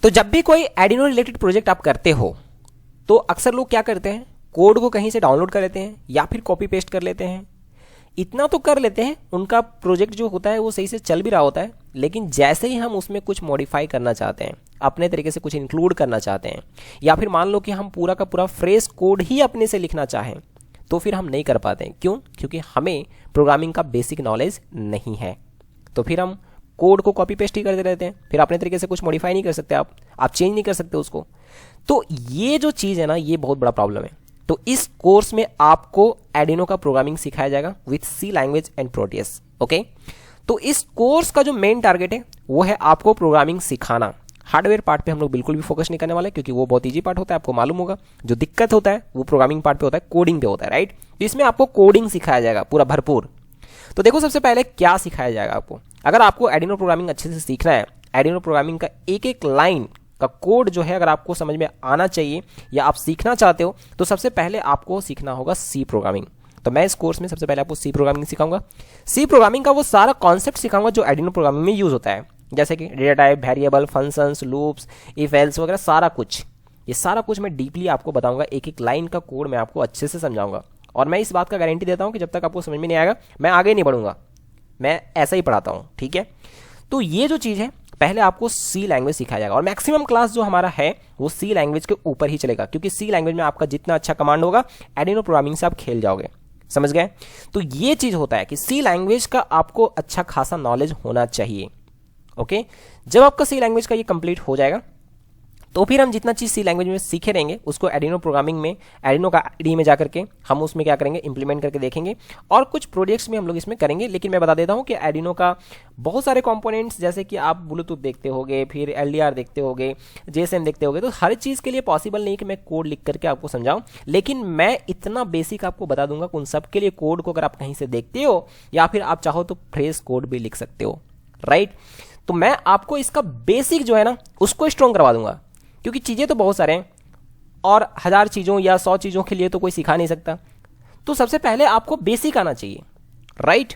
तो जब भी कोई एडिनो रिलेटेड प्रोजेक्ट आप करते हो तो अक्सर लोग क्या करते हैं, कोड को कहीं से डाउनलोड कर लेते हैं या फिर कॉपी पेस्ट कर लेते हैं। इतना तो कर लेते हैं, उनका प्रोजेक्ट जो होता है वो सही से चल भी रहा होता है, लेकिन जैसे ही हम उसमें कुछ मॉडिफाई करना चाहते हैं, अपने तरीके से कुछ इंक्लूड करना चाहते हैं, या फिर मान लो कि हम पूरा का पूरा फ्रेश कोड ही अपने से लिखना चाहें, तो फिर हम नहीं कर पाते हैं। क्यों? क्योंकि हमें प्रोग्रामिंग का बेसिक नॉलेज नहीं है। तो फिर हम कोड को कॉपी पेस्ट ही करते रहते हैं, फिर अपने तरीके से कुछ मॉडिफाई नहीं कर सकते, आप चेंज नहीं कर सकते उसको। तो ये जो चीज़ है ना, ये बहुत बड़ा प्रॉब्लम है। तो इस कोर्स में आपको एडिनो का प्रोग्रामिंग सिखाया जाएगा with C language and Proteus. Okay, तो इस कोर्स का जो मेन टारगेट है वो है आपको प्रोग्रामिंग सिखाना। हार्डवेयर पार्ट पे हम लोग बिल्कुल भी फोकस नहीं करने वाले, क्योंकि वो बहुत ईजी पार्ट होता है, आपको मालूम होगा। जो दिक्कत होता है वो प्रोग्रामिंग पार्ट पे होता है, कोडिंग पे होता है, राइट। तो इसमें आपको कोडिंग सिखाया जाएगा पूरा भरपूर। तो देखो, सबसे पहले क्या सिखाया जाएगा आपको। अगर आपको एडिनो प्रोग्रामिंग अच्छे से सीखना है, एडिनो प्रोग्रामिंग का एक एक लाइन का कोड जो है अगर आपको समझ में आना चाहिए या आप सीखना चाहते हो, तो सबसे पहले आपको सीखना होगा सी प्रोग्रामिंग। तो मैं इस कोर्स में सबसे पहले आपको सी प्रोग्रामिंग सिखाऊंगा। सी प्रोग्रामिंग का वो सारा कॉन्सेप्ट सिखाऊंगा जो एडिनो प्रोग्रामिंग में यूज होता है, जैसे कि data type, variable, functions, loops, if else वगैरह सारा कुछ। ये सारा कुछ मैं डीपली आपको बताऊंगा, एक एक लाइन का कोड मैं आपको अच्छे से समझाऊंगा। और मैं इस बात का गारंटी देता हूं कि जब तक आपको समझ में नहीं आएगा, मैं आगे नहीं बढ़ूंगा, मैं ऐसा ही पढ़ाता हूं, ठीक है। तो ये जो चीज़ है, पहले आपको सी लैंग्वेज सिखाया जाएगा, और मैक्सिमम क्लास जो हमारा है वो सी लैंग्वेज के ऊपर ही चलेगा, क्योंकि सी लैंग्वेज में आपका जितना अच्छा कमांड होगा, एडिनो प्रोग्रामिंग से आप खेल जाओगे। समझ गए? तो ये चीज़ होता है कि सी लैंग्वेज का आपको अच्छा खासा नॉलेज होना चाहिए। ओके, जब आपका सी लैंग्वेज का ये कंप्लीट हो जाएगा, तो फिर हम जितना चीज़ सी लैंग्वेज में सीखे रहेंगे उसको एडिनो प्रोग्रामिंग में, एडिनो का आईडी में जाकर के हम उसमें क्या करेंगे, इंप्लीमेंट करके देखेंगे, और कुछ प्रोजेक्ट्स में हम लोग इसमें करेंगे। लेकिन मैं बता देता हूं कि एडिनो का बहुत सारे कंपोनेंट्स, जैसे कि आप ब्लूटूथ देखते होगे, फिर एलडीआर देखते होगे, जेएसएम देखते होगे, तो हर चीज़ के लिए पॉसिबल नहीं कि मैं कोड लिख करके आपको समझाऊं, लेकिन मैं इतना बेसिक आपको बता दूंगा कि उन सब के लिए कोड को अगर आप कहीं से देखते हो या फिर आप चाहो तो फ्रेश कोड भी लिख सकते हो, राइट। तो मैं आपको इसका बेसिक जो है ना उसको स्ट्रॉन्ग करवा दूंगा, क्योंकि चीज़ें तो बहुत सारे हैं और 1000 चीज़ों या 100 चीज़ों के लिए तो कोई सिखा नहीं सकता। तो सबसे पहले आपको बेसिक आना चाहिए, राइट।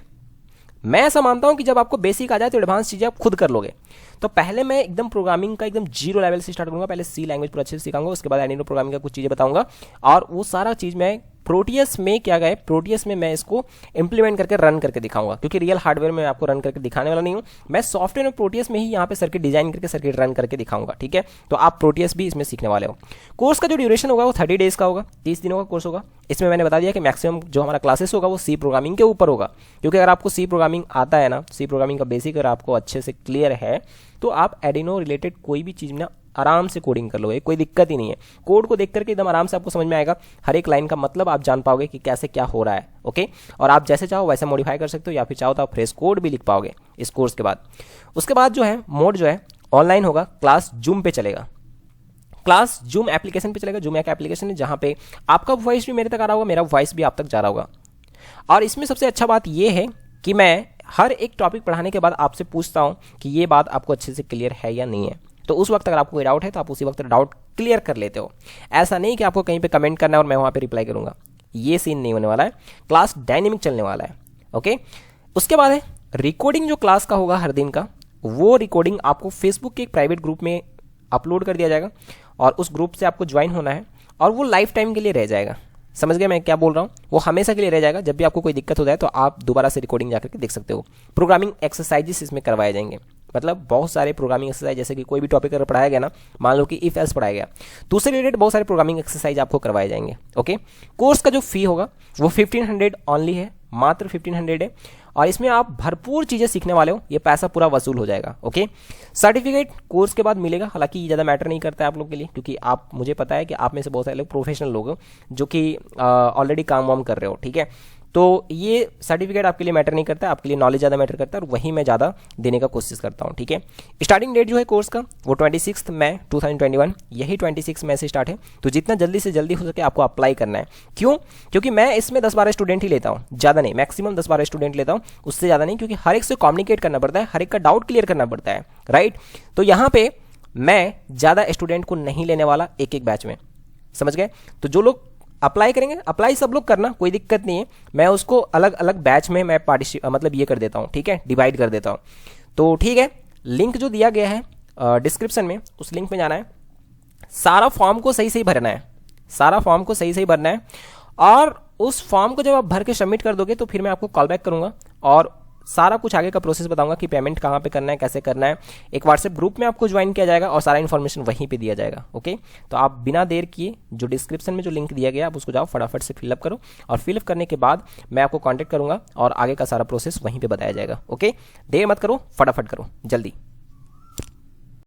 मैं ऐसा मानता हूं कि जब आपको बेसिक आ जाए तो एडवांस चीज़ें आप खुद कर लोगे। तो पहले मैं एकदम प्रोग्रामिंग का एकदम जीरो लेवल से स्टार्ट करूंगा। पहले सी लैंग्वेज पूरा अच्छे से सिखाऊंगा, उसके बाद एडिनो प्रोग्रामिंग का कुछ चीज़ें बताऊंगा, और वो सारा चीज़ मैं प्रोटियस में क्या गए, प्रोटियस में मैं इसको इंप्लीमेंट करके रन करके दिखाऊंगा, क्योंकि रियल हार्डवेयर में आपको रन करके दिखाने वाला नहीं हूं। मैं सॉफ्टवेयर में प्रोटियस में ही यहाँ पे सर्किट डिजाइन करके सर्किट रन करके दिखाऊंगा, ठीक है। तो आप प्रोटियस भी इसमें सीखने वाले हो। कोर्स का जो ड्यूरेशन होगा वो 30 डेज का होगा, 30 दिनों का कोर्स होगा। इसमें मैंने बता दिया कि मैक्सिमम जो हमारा क्लासेस होगा वो सी प्रोग्रामिंग के ऊपर होगा, क्योंकि अगर आपको सी प्रोग्रामिंग आता है ना, सी प्रोग्रामिंग का बेसिक अगर आपको अच्छे से क्लियर है, तो आप एडिनो रिलेटेड कोई भी चीज़ ना आराम से कोडिंग कर लोगे, कोई दिक्कत ही नहीं है। कोड को देख करके एकदम आराम से आपको समझ में आएगा, हर एक लाइन का मतलब आप जान पाओगे कि कैसे क्या हो रहा है, ओके। और आप जैसे चाहो वैसे मॉडिफाई कर सकते हो, या फिर चाहो तो आप फ्रेश कोड भी लिख पाओगे इस कोर्स के बाद। उसके बाद जो है मोड जो है ऑनलाइन होगा, क्लास जूम पे चलेगा, क्लास जूम एप्लीकेशन पे चलेगा। जूम एक एप्लीकेशन है जहाँ पे आपका वॉइस भी मेरे तक आ रहा होगा, मेरा वॉइस भी आप तक जा रहा होगा। और इसमें सबसे अच्छा बात यह है कि मैं हर एक टॉपिक पढ़ाने के बाद आपसे पूछता हूँ कि ये बात आपको अच्छे से क्लियर है या नहीं है। तो उस वक्त अगर आपको कोई डाउट है तो आप उसी वक्त डाउट क्लियर कर लेते हो। ऐसा नहीं कि आपको कहीं पे कमेंट करना है और मैं वहाँ पे रिप्लाई करूँगा, ये सीन नहीं होने वाला है। क्लास डायनेमिक चलने वाला है, ओके। उसके बाद है रिकॉर्डिंग, जो क्लास का होगा हर दिन का, वो रिकॉर्डिंग आपको फेसबुक के एक प्राइवेट ग्रुप में अपलोड कर दिया जाएगा, और उस ग्रुप से आपको ज्वाइन होना है, और वो लाइफ टाइम के लिए रह जाएगा। समझ गए मैं क्या बोल रहा हूँ? वो हमेशा के लिए रह जाएगा। जब भी आपको कोई दिक्कत होता है तो आप दोबारा से रिकॉर्डिंग जाकर के देख सकते हो। प्रोग्रामिंग एक्सरसाइजेस इसमें करवाए जाएंगे, मतलब बहुत सारे प्रोग्रामिंग एक्सरसाइज, जैसे कि कोई भी टॉपिक अगर पढ़ाया गया ना, मान लो कि इफ एल्स पढ़ाया गया, तो उससे रिलेटेड बहुत सारे प्रोग्रामिंग एक्सरसाइज आपको करवाए जाएंगे, ओके। कोर्स का जो फी होगा वो 1500 ऑनली है, मात्र 1500 है, और इसमें आप भरपूर चीज़ें सीखने वाले हो, ये पैसा पूरा वसूल हो जाएगा, ओके। सर्टिफिकेट कोर्स के बाद मिलेगा, हालांकि ये ज़्यादा मैटर नहीं करता है आप लोग के लिए, क्योंकि आप, मुझे पता है कि आप में से बहुत सारे लोग प्रोफेशनल लोग हो जो कि ऑलरेडी काम वाम कर रहे हो, ठीक है। तो ये सर्टिफिकेट आपके लिए मैटर नहीं करता है, आपके लिए नॉलेज ज़्यादा मैटर करता है, और वही मैं ज़्यादा देने का कोशिश करता हूँ, ठीक है। स्टार्टिंग डेट जो है कोर्स का वो 26 मई 2021, यही 26 मई से स्टार्ट है। तो जितना जल्दी से जल्दी हो सके आपको अप्लाई करना है। क्यों? क्योंकि मैं इसमें 10-12 स्टूडेंट ही लेता हूँ, ज़्यादा नहीं, मैक्सिमम 10-12 स्टूडेंट लेता हूँ, उससे ज़्यादा नहीं, क्योंकि हर एक से कम्युनिकेट करना पड़ता है, हर एक का डाउट क्लियर करना पड़ता है, राइट। तो यहाँ पे मैं ज़्यादा स्टूडेंट को नहीं लेने वाला एक एक बैच में, समझ गए। तो जो लोग अप्लाई करेंगे, अप्लाई सब लोग करना, कोई दिक्कत नहीं है। मैं उसको अलग अलग बैच में मैं मतलब ये कर देता हूँ, ठीक है, डिवाइड कर देता हूँ। तो ठीक है, लिंक जो दिया गया है डिस्क्रिप्शन में उस लिंक में जाना है, सारा फॉर्म को सही सही भरना है, सारा फॉर्म को सही सही भरना है। और उस फॉर्म को जब आप भर के सबमिट कर दोगे तो फिर मैं आपको कॉल बैक करूंगा और सारा कुछ आगे का प्रोसेस बताऊंगा कि पेमेंट कहाँ पे करना है, कैसे करना है। एक व्हाट्सएप ग्रुप में आपको ज्वाइन किया जाएगा और सारा इन्फॉर्मेशन वहीं पे दिया जाएगा। ओके, तो आप बिना देर किए जो डिस्क्रिप्शन में जो लिंक दिया गया आप उसको जाओ फटाफट से फिलअप करो, और फिलअप करने के बाद मैं आपको कॉन्टैक्ट करूंगा और आगे का सारा प्रोसेस वहीं पर बताया जाएगा। ओके, देर मत करो, फटाफट करो जल्दी।